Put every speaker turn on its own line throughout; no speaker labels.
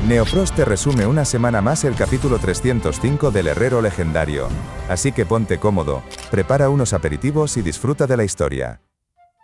Neofrost te resume una semana más el capítulo 305 del Herrero Legendario. Así que ponte cómodo, prepara unos aperitivos y disfruta de la historia.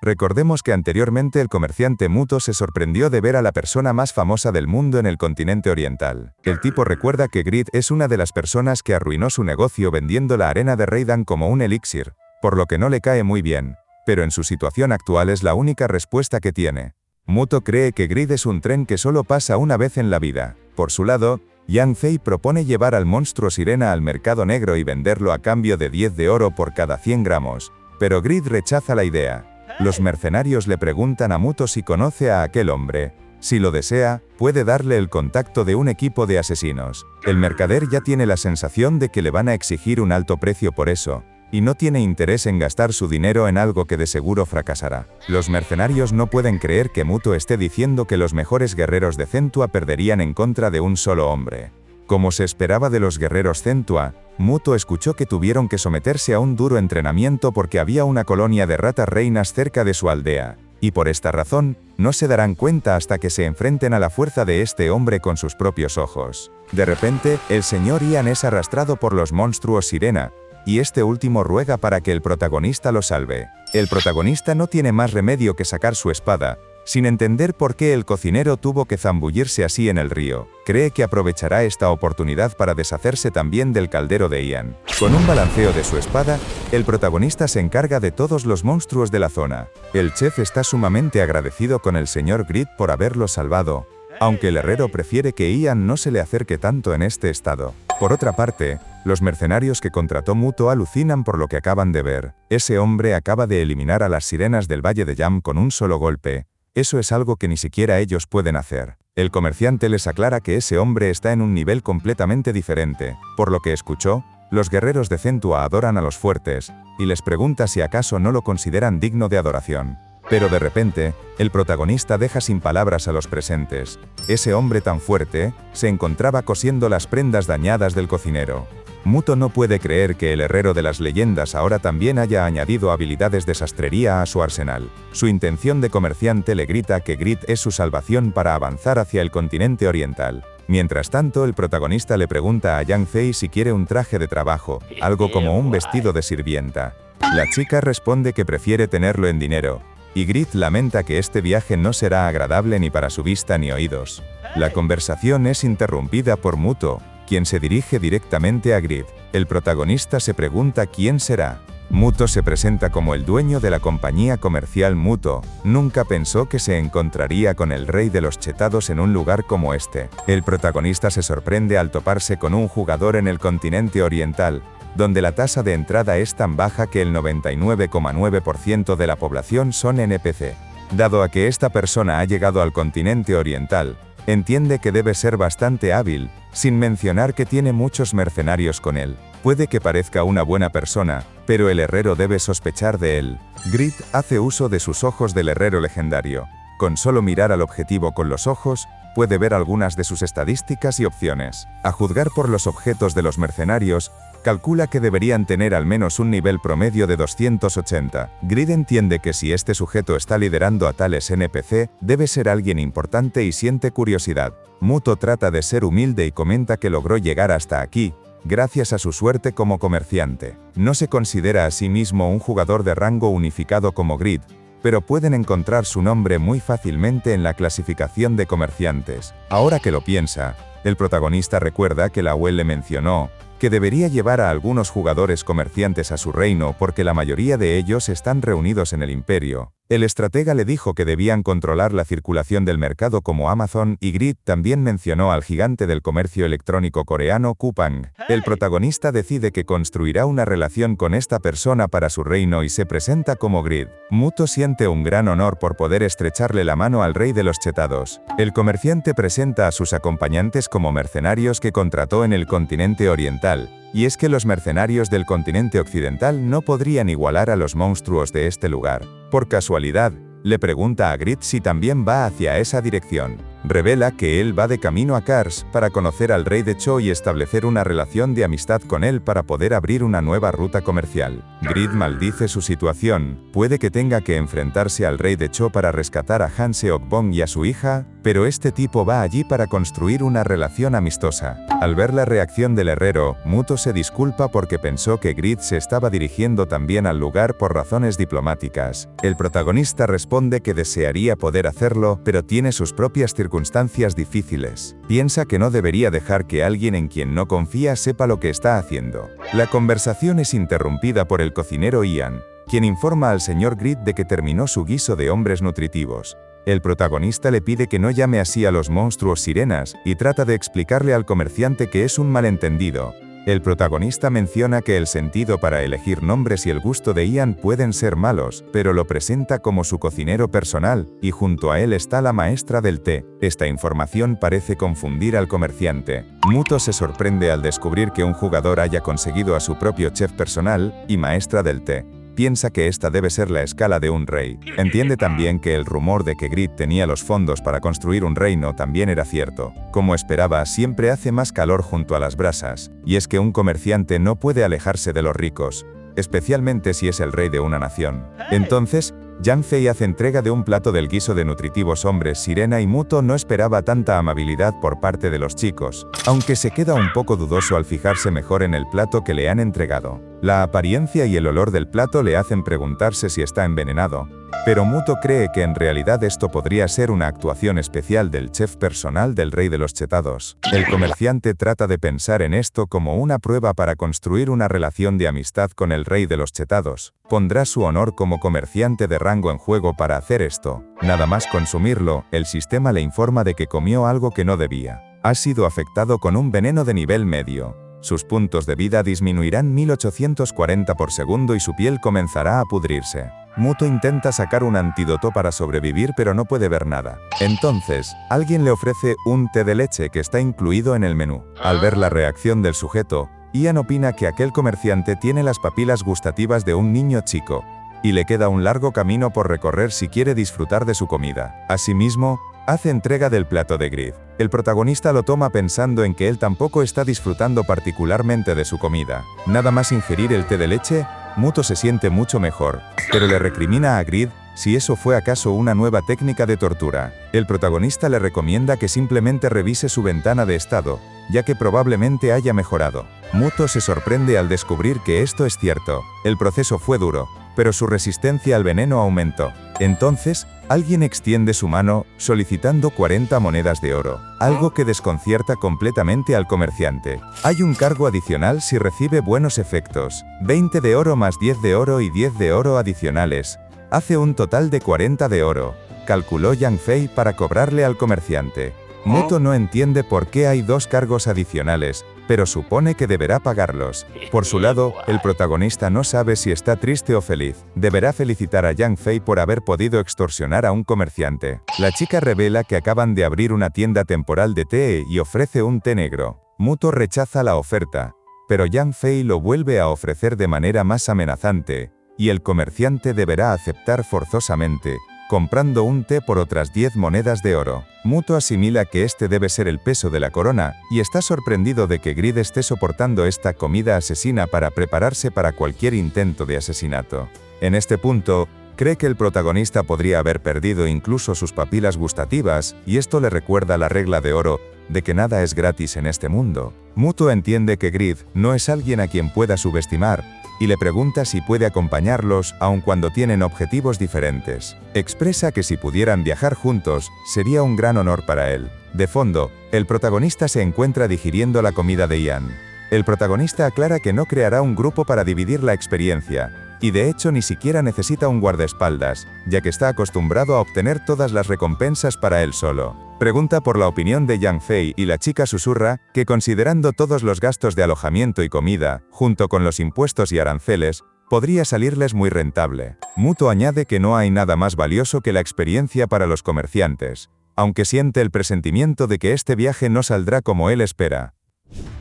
Recordemos que anteriormente el comerciante Muto se sorprendió de ver a la persona más famosa del mundo en el continente oriental. El tipo recuerda que Grid es una de las personas que arruinó su negocio vendiendo la arena de Reidan como un elixir, por lo que no le cae muy bien, pero en su situación actual es la única respuesta que tiene. Muto cree que Grid es un tren que solo pasa una vez en la vida. Por su lado, Yang Fei propone llevar al monstruo sirena al mercado negro y venderlo a cambio de 10 de oro por cada 100 gramos, pero Grid rechaza la idea. Los mercenarios le preguntan a Muto si conoce a aquel hombre. Si lo desea, puede darle el contacto de un equipo de asesinos. El mercader ya tiene la sensación de que le van a exigir un alto precio por eso, y no tiene interés en gastar su dinero en algo que de seguro fracasará. Los mercenarios no pueden creer que Muto esté diciendo que los mejores guerreros de Zentua perderían en contra de un solo hombre. Como se esperaba de los guerreros Zentua, Muto escuchó que tuvieron que someterse a un duro entrenamiento porque había una colonia de ratas reinas cerca de su aldea, y por esta razón, no se darán cuenta hasta que se enfrenten a la fuerza de este hombre con sus propios ojos. De repente, el señor Ian es arrastrado por los monstruos sirena, y este último ruega para que el protagonista lo salve. El protagonista no tiene más remedio que sacar su espada, sin entender por qué el cocinero tuvo que zambullirse así en el río. Cree que aprovechará esta oportunidad para deshacerse también del caldero de Ian. Con un balanceo de su espada, el protagonista se encarga de todos los monstruos de la zona. El chef está sumamente agradecido con el señor Grid por haberlo salvado, aunque el herrero prefiere que Ian no se le acerque tanto en este estado. Por otra parte, los mercenarios que contrató Muto alucinan por lo que acaban de ver. Ese hombre acaba de eliminar a las sirenas del Valle de Yam con un solo golpe. Eso es algo que ni siquiera ellos pueden hacer. El comerciante les aclara que ese hombre está en un nivel completamente diferente. Por lo que escuchó, los guerreros de Zentua adoran a los fuertes, y les pregunta si acaso no lo consideran digno de adoración. Pero de repente, el protagonista deja sin palabras a los presentes. Ese hombre tan fuerte, se encontraba cosiendo las prendas dañadas del cocinero. Muto no puede creer que el herrero de las leyendas ahora también haya añadido habilidades de sastrería a su arsenal. Su intención de comerciante le grita que Grid es su salvación para avanzar hacia el continente oriental. Mientras tanto, el protagonista le pregunta a Yang Fei si quiere un traje de trabajo, algo como un vestido de sirvienta. La chica responde que prefiere tenerlo en dinero, y Grid lamenta que este viaje no será agradable ni para su vista ni oídos. La conversación es interrumpida por Muto, quien se dirige directamente a Grid. El protagonista se pregunta quién será. Muto se presenta como el dueño de la compañía comercial Muto. Nunca pensó que se encontraría con el rey de los chetados en un lugar como este. El protagonista se sorprende al toparse con un jugador en el continente oriental, donde la tasa de entrada es tan baja que el 99,9% de la población son NPC. Dado a que esta persona ha llegado al continente oriental, entiende que debe ser bastante hábil, sin mencionar que tiene muchos mercenarios con él. Puede que parezca una buena persona, pero el herrero debe sospechar de él. Grid hace uso de sus ojos del herrero legendario. Con solo mirar al objetivo con los ojos, puede ver algunas de sus estadísticas y opciones. A juzgar por los objetos de los mercenarios, calcula que deberían tener al menos un nivel promedio de 280. Grid entiende que si este sujeto está liderando a tales NPC, debe ser alguien importante y siente curiosidad. Muto trata de ser humilde y comenta que logró llegar hasta aquí, gracias a su suerte como comerciante. No se considera a sí mismo un jugador de rango unificado como Grid, pero pueden encontrar su nombre muy fácilmente en la clasificación de comerciantes. Ahora que lo piensa, el protagonista recuerda que la Well le mencionó que debería llevar a algunos jugadores comerciantes a su reino porque la mayoría de ellos están reunidos en el imperio. El estratega le dijo que debían controlar la circulación del mercado como Amazon, y Grid también mencionó al gigante del comercio electrónico coreano Coupang. El protagonista decide que construirá una relación con esta persona para su reino y se presenta como Grid. Muto siente un gran honor por poder estrecharle la mano al rey de los chetados. El comerciante presenta a sus acompañantes como mercenarios que contrató en el continente oriental, y es que los mercenarios del continente occidental no podrían igualar a los monstruos de este lugar. Por casualidad, le pregunta a Grid si también va hacia esa dirección. Revela que él va de camino a Kars para conocer al rey de Cho y establecer una relación de amistad con él para poder abrir una nueva ruta comercial. Grid maldice su situación, puede que tenga que enfrentarse al rey de Cho para rescatar a Han Seok-bong y a su hija. pero este tipo va allí para construir una relación amistosa. Al ver la reacción del herrero, Muto se disculpa porque pensó que Grid se estaba dirigiendo también al lugar por razones diplomáticas. El protagonista responde que desearía poder hacerlo, pero tiene sus propias circunstancias difíciles. Piensa que no debería dejar que alguien en quien no confía sepa lo que está haciendo. La conversación es interrumpida por el cocinero Ian, quien informa al señor Grid de que terminó su guiso de hombres nutritivos. El protagonista le pide que no llame así a los monstruos sirenas, y trata de explicarle al comerciante que es un malentendido. El protagonista menciona que el sentido para elegir nombres y el gusto de Ian pueden ser malos, pero lo presenta como su cocinero personal, y junto a él está la maestra del té. Esta información parece confundir al comerciante. Muto se sorprende al descubrir que un jugador haya conseguido a su propio chef personal y maestra del té. Piensa que esta debe ser la escala de un rey. Entiende también que el rumor de que Grid tenía los fondos para construir un reino también era cierto. Como esperaba, siempre hace más calor junto a las brasas, y es que un comerciante no puede alejarse de los ricos, especialmente si es el rey de una nación. Entonces, Yang Fei hace entrega de un plato del guiso de nutritivos hombres sirena y Muto no esperaba tanta amabilidad por parte de los chicos, aunque se queda un poco dudoso al fijarse mejor en el plato que le han entregado. La apariencia y el olor del plato le hacen preguntarse si está envenenado, pero Muto cree que en realidad esto podría ser una actuación especial del chef personal del rey de los chetados. El comerciante trata de pensar en esto como una prueba para construir una relación de amistad con el rey de los chetados. Pondrá su honor como comerciante de rango en juego para hacer esto. Nada más consumirlo, el sistema le informa de que comió algo que no debía. Ha sido afectado con un veneno de nivel medio. Sus puntos de vida disminuirán 1840 por segundo y su piel comenzará a pudrirse. Muto intenta sacar un antídoto para sobrevivir pero no puede ver nada. Entonces, alguien le ofrece un té de leche que está incluido en el menú. Al ver la reacción del sujeto, Ian opina que aquel comerciante tiene las papilas gustativas de un niño chico, y le queda un largo camino por recorrer si quiere disfrutar de su comida. Asimismo, hace entrega del plato de Grid. El protagonista lo toma pensando en que él tampoco está disfrutando particularmente de su comida. Nada más ingerir el té de leche, Muto se siente mucho mejor, pero le recrimina a Grid si eso fue acaso una nueva técnica de tortura. El protagonista le recomienda que simplemente revise su ventana de estado, ya que probablemente haya mejorado. Muto se sorprende al descubrir que esto es cierto. El proceso fue duro, pero su resistencia al veneno aumentó. Entonces, alguien extiende su mano, solicitando 40 monedas de oro, algo que desconcierta completamente al comerciante. Hay un cargo adicional si recibe buenos efectos, 20 de oro más 10 de oro y 10 de oro adicionales. Hace un total de 40 de oro, calculó Yang Fei para cobrarle al comerciante. Muto no entiende por qué hay dos cargos adicionales, pero supone que deberá pagarlos. Por su lado, el protagonista no sabe si está triste o feliz. Deberá felicitar a Yang Fei por haber podido extorsionar a un comerciante. La chica revela que acaban de abrir una tienda temporal de té y ofrece un té negro. Muto rechaza la oferta, pero Yang Fei lo vuelve a ofrecer de manera más amenazante, y el comerciante deberá aceptar forzosamente, comprando un té por otras 10 monedas de oro. Muto asimila que este debe ser el peso de la corona, y está sorprendido de que Grid esté soportando esta comida asesina para prepararse para cualquier intento de asesinato. En este punto, cree que el protagonista podría haber perdido incluso sus papilas gustativas, y esto le recuerda la regla de oro, de que nada es gratis en este mundo. Muto entiende que Grid no es alguien a quien pueda subestimar, y le pregunta si puede acompañarlos aun cuando tienen objetivos diferentes. Expresa que si pudieran viajar juntos, sería un gran honor para él. De fondo, el protagonista se encuentra digiriendo la comida de Ian. El protagonista aclara que no creará un grupo para dividir la experiencia, y de hecho ni siquiera necesita un guardaespaldas, ya que está acostumbrado a obtener todas las recompensas para él solo. Pregunta por la opinión de Yang Fei y la chica susurra que considerando todos los gastos de alojamiento y comida, junto con los impuestos y aranceles, podría salirles muy rentable. Muto añade que no hay nada más valioso que la experiencia para los comerciantes, aunque siente el presentimiento de que este viaje no saldrá como él espera.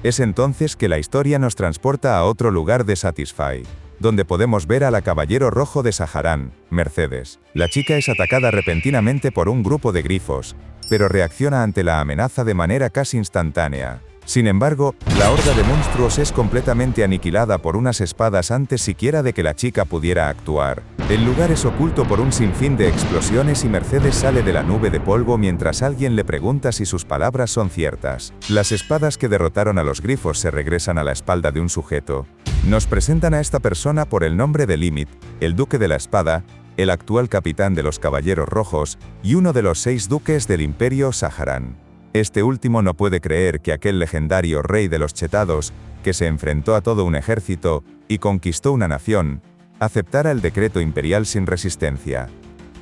Es entonces que la historia nos transporta a otro lugar de Satisfy, donde podemos ver a la Caballero Rojo de Saharán, Mercedes. La chica es atacada repentinamente por un grupo de grifos, pero reacciona ante la amenaza de manera casi instantánea. Sin embargo, la horda de monstruos es completamente aniquilada por unas espadas antes siquiera de que la chica pudiera actuar. El lugar es oculto por un sinfín de explosiones y Mercedes sale de la nube de polvo mientras alguien le pregunta si sus palabras son ciertas. Las espadas que derrotaron a los grifos se regresan a la espalda de un sujeto. Nos presentan a esta persona por el nombre de Limit, el duque de la espada, el actual capitán de los Caballeros Rojos y uno de los 6 duques del Imperio Saharan. Este último no puede creer que aquel legendario rey de los chetados, que se enfrentó a todo un ejército y conquistó una nación, aceptara el decreto imperial sin resistencia.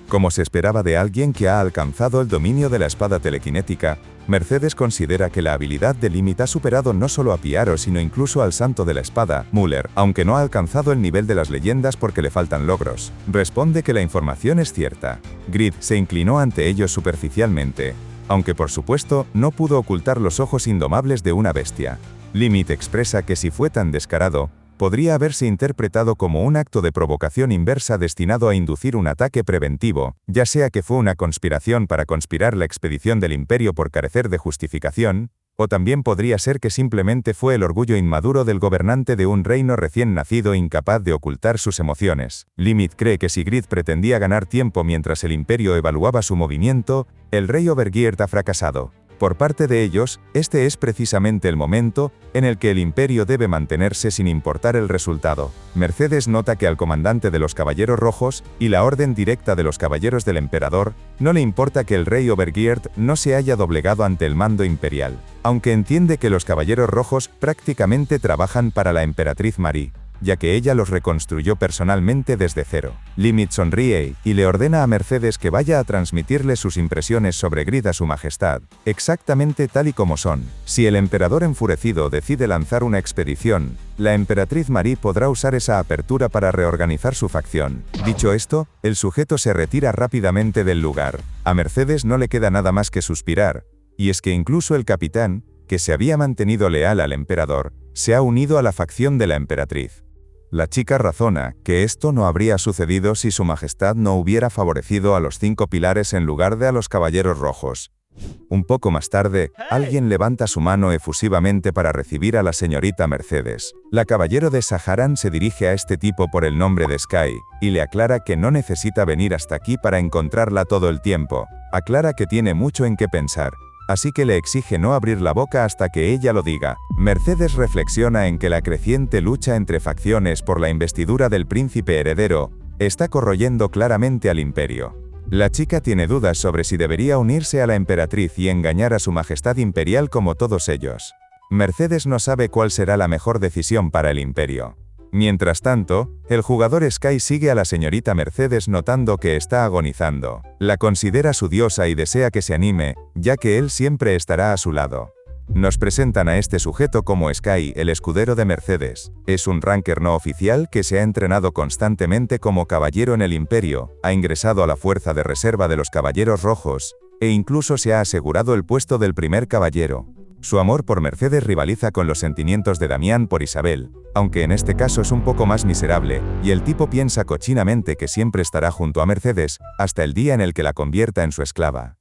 Como se esperaba de alguien que ha alcanzado el dominio de la espada telequinética, Mercedes considera que la habilidad de Limit ha superado no solo a Piaro sino incluso al santo de la espada, Müller, aunque no ha alcanzado el nivel de las leyendas porque le faltan logros. Responde que la información es cierta. Grid se inclinó ante ellos superficialmente, aunque por supuesto no pudo ocultar los ojos indomables de una bestia. Limit expresa que si fue tan descarado, podría haberse interpretado como un acto de provocación inversa destinado a inducir un ataque preventivo, ya sea que fue una conspiración para conspirar la expedición del Imperio por carecer de justificación, o también podría ser que simplemente fue el orgullo inmaduro del gobernante de un reino recién nacido incapaz de ocultar sus emociones. Limit cree que si Grid pretendía ganar tiempo mientras el Imperio evaluaba su movimiento, el rey Overgeared ha fracasado. Por parte de ellos, este es precisamente el momento en el que el Imperio debe mantenerse sin importar el resultado. Mercedes nota que al comandante de los Caballeros Rojos y la orden directa de los Caballeros del Emperador, no le importa que el rey Overgeared no se haya doblegado ante el mando imperial, aunque entiende que los Caballeros Rojos prácticamente trabajan para la emperatriz Marie, ya que ella los reconstruyó personalmente desde cero. Limit sonríe y le ordena a Mercedes que vaya a transmitirle sus impresiones sobre Grid a su majestad, exactamente tal y como son. Si el emperador enfurecido decide lanzar una expedición, la emperatriz Marie podrá usar esa apertura para reorganizar su facción. Dicho esto, el sujeto se retira rápidamente del lugar. A Mercedes no le queda nada más que suspirar, y es que incluso el capitán, que se había mantenido leal al emperador, se ha unido a la facción de la emperatriz. La chica razona que esto no habría sucedido si su majestad no hubiera favorecido a los 5 pilares en lugar de a los Caballeros Rojos. Un poco más tarde, alguien levanta su mano efusivamente para recibir a la señorita Mercedes. La caballero de Saharan se dirige a este tipo por el nombre de Sky, y le aclara que no necesita venir hasta aquí para encontrarla todo el tiempo. Aclara que tiene mucho en qué pensar, así que le exige no abrir la boca hasta que ella lo diga. Mercedes reflexiona en que la creciente lucha entre facciones por la investidura del príncipe heredero está corroyendo claramente al imperio. La chica tiene dudas sobre si debería unirse a la emperatriz y engañar a su majestad imperial como todos ellos. Mercedes no sabe cuál será la mejor decisión para el imperio. Mientras tanto, el jugador Sky sigue a la señorita Mercedes notando que está agonizando. La considera su diosa y desea que se anime, ya que él siempre estará a su lado. Nos presentan a este sujeto como Sky, el escudero de Mercedes. Es un ranker no oficial que se ha entrenado constantemente como caballero en el Imperio, ha ingresado a la fuerza de reserva de los Caballeros Rojos, e incluso se ha asegurado el puesto del primer caballero. Su amor por Mercedes rivaliza con los sentimientos de Damián por Isabel, aunque en este caso es un poco más miserable, y el tipo piensa cochinamente que siempre estará junto a Mercedes, hasta el día en el que la convierta en su esclava.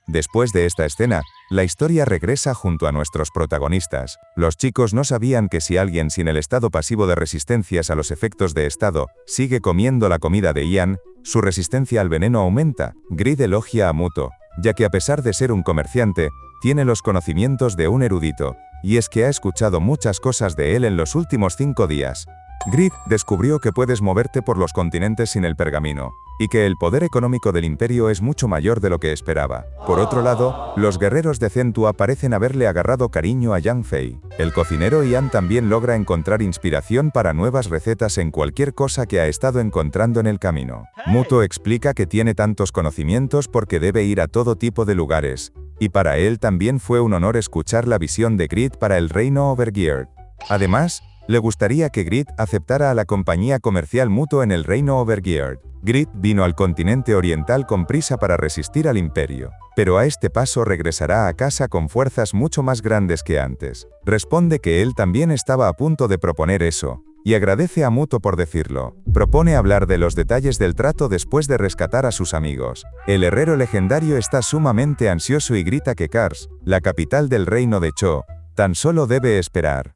Después de esta escena, la historia regresa junto a nuestros protagonistas. Los chicos no sabían que si alguien sin el estado pasivo de resistencias a los efectos de estado sigue comiendo la comida de Ian, su resistencia al veneno aumenta. Grid elogia a Muto, ya que a pesar de ser un comerciante, tiene los conocimientos de un erudito, y es que ha escuchado muchas cosas de él en los últimos 5 días. Grid descubrió que puedes moverte por los continentes sin el pergamino, y que el poder económico del imperio es mucho mayor de lo que esperaba. Por otro lado, los guerreros de Zentua parecen haberle agarrado cariño a Yang Fei. El cocinero Ian también logra encontrar inspiración para nuevas recetas en cualquier cosa que ha estado encontrando en el camino. Muto explica que tiene tantos conocimientos porque debe ir a todo tipo de lugares, y para él también fue un honor escuchar la visión de Grid para el reino Overgeared. Además, le gustaría que Grid aceptara a la compañía comercial Muto en el reino Overgeared. Grid vino al continente oriental con prisa para resistir al imperio, pero a este paso regresará a casa con fuerzas mucho más grandes que antes. Responde que él también estaba a punto de proponer eso, y agradece a Muto por decirlo. Propone hablar de los detalles del trato después de rescatar a sus amigos. El herrero legendario está sumamente ansioso y grita que Kars, la capital del reino de Cho, tan solo debe esperar.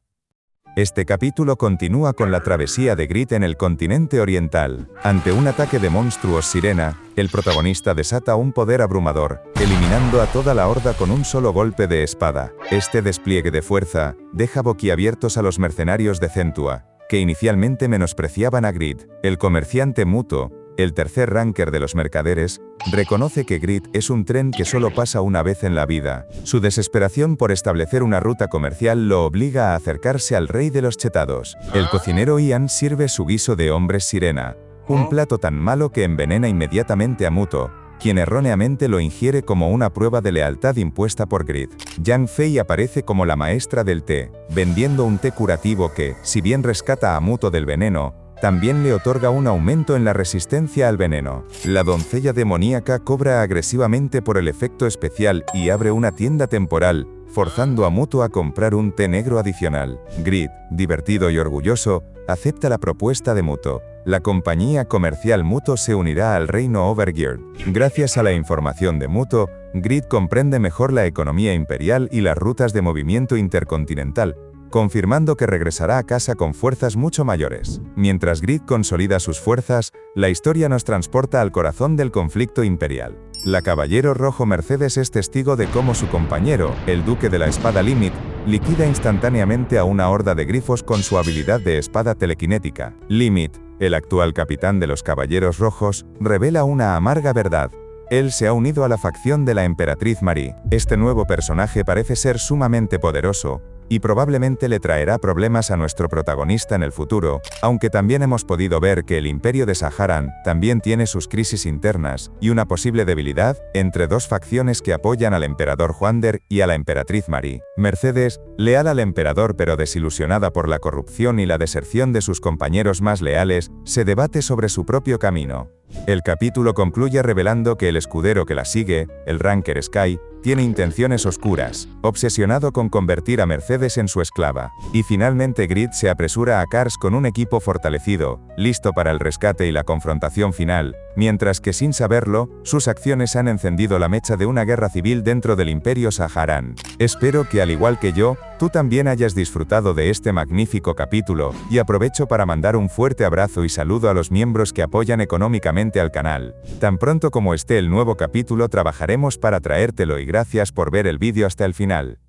Este capítulo continúa con la travesía de Grid en el continente oriental. Ante un ataque de monstruos sirena, el protagonista desata un poder abrumador, eliminando a toda la horda con un solo golpe de espada. Este despliegue de fuerza deja boquiabiertos a los mercenarios de Centua, que inicialmente menospreciaban a Grid. El comerciante Muto, el tercer ranker de los mercaderes, reconoce que Grid es un tren que solo pasa una vez en la vida. Su desesperación por establecer una ruta comercial lo obliga a acercarse al rey de los chetados. El cocinero Ian sirve su guiso de hombres sirena, un plato tan malo que envenena inmediatamente a Muto, quien erróneamente lo ingiere como una prueba de lealtad impuesta por Grid. Yang Fei aparece como la maestra del té, vendiendo un té curativo que, si bien rescata a Muto del veneno, también le otorga un aumento en la resistencia al veneno. La doncella demoníaca cobra agresivamente por el efecto especial y abre una tienda temporal, forzando a Muto a comprar un té negro adicional. Grid, divertido y orgulloso, acepta la propuesta de Muto. La compañía comercial Muto se unirá al reino Overgeared. Gracias a la información de Muto, Grid comprende mejor la economía imperial y las rutas de movimiento intercontinental, confirmando que regresará a casa con fuerzas mucho mayores. Mientras Grid consolida sus fuerzas, la historia nos transporta al corazón del conflicto imperial. La Caballero Rojo Mercedes es testigo de cómo su compañero, el Duque de la Espada Limit, liquida instantáneamente a una horda de grifos con su habilidad de espada telequinética. Limit, el actual capitán de los Caballeros Rojos, revela una amarga verdad. Él se ha unido a la facción de la Emperatriz Marie. Este nuevo personaje parece ser sumamente poderoso, y probablemente le traerá problemas a nuestro protagonista en el futuro, aunque también hemos podido ver que el Imperio de Saharan también tiene sus crisis internas, y una posible debilidad entre dos facciones que apoyan al emperador Juander y a la emperatriz Marie. Mercedes, leal al emperador pero desilusionada por la corrupción y la deserción de sus compañeros más leales, se debate sobre su propio camino. El capítulo concluye revelando que el escudero que la sigue, el ranker Sky, tiene intenciones oscuras, obsesionado con convertir a Mercedes en su esclava. Y finalmente Grid se apresura a Kars con un equipo fortalecido, listo para el rescate y la confrontación final, mientras que sin saberlo, sus acciones han encendido la mecha de una guerra civil dentro del Imperio Saharan. Espero que al igual que yo, tú también hayas disfrutado de este magnífico capítulo, y aprovecho para mandar un fuerte abrazo y saludo a los miembros que apoyan económicamente al canal. Tan pronto como esté el nuevo capítulo trabajaremos para traértelo y gracias por ver el vídeo hasta el final.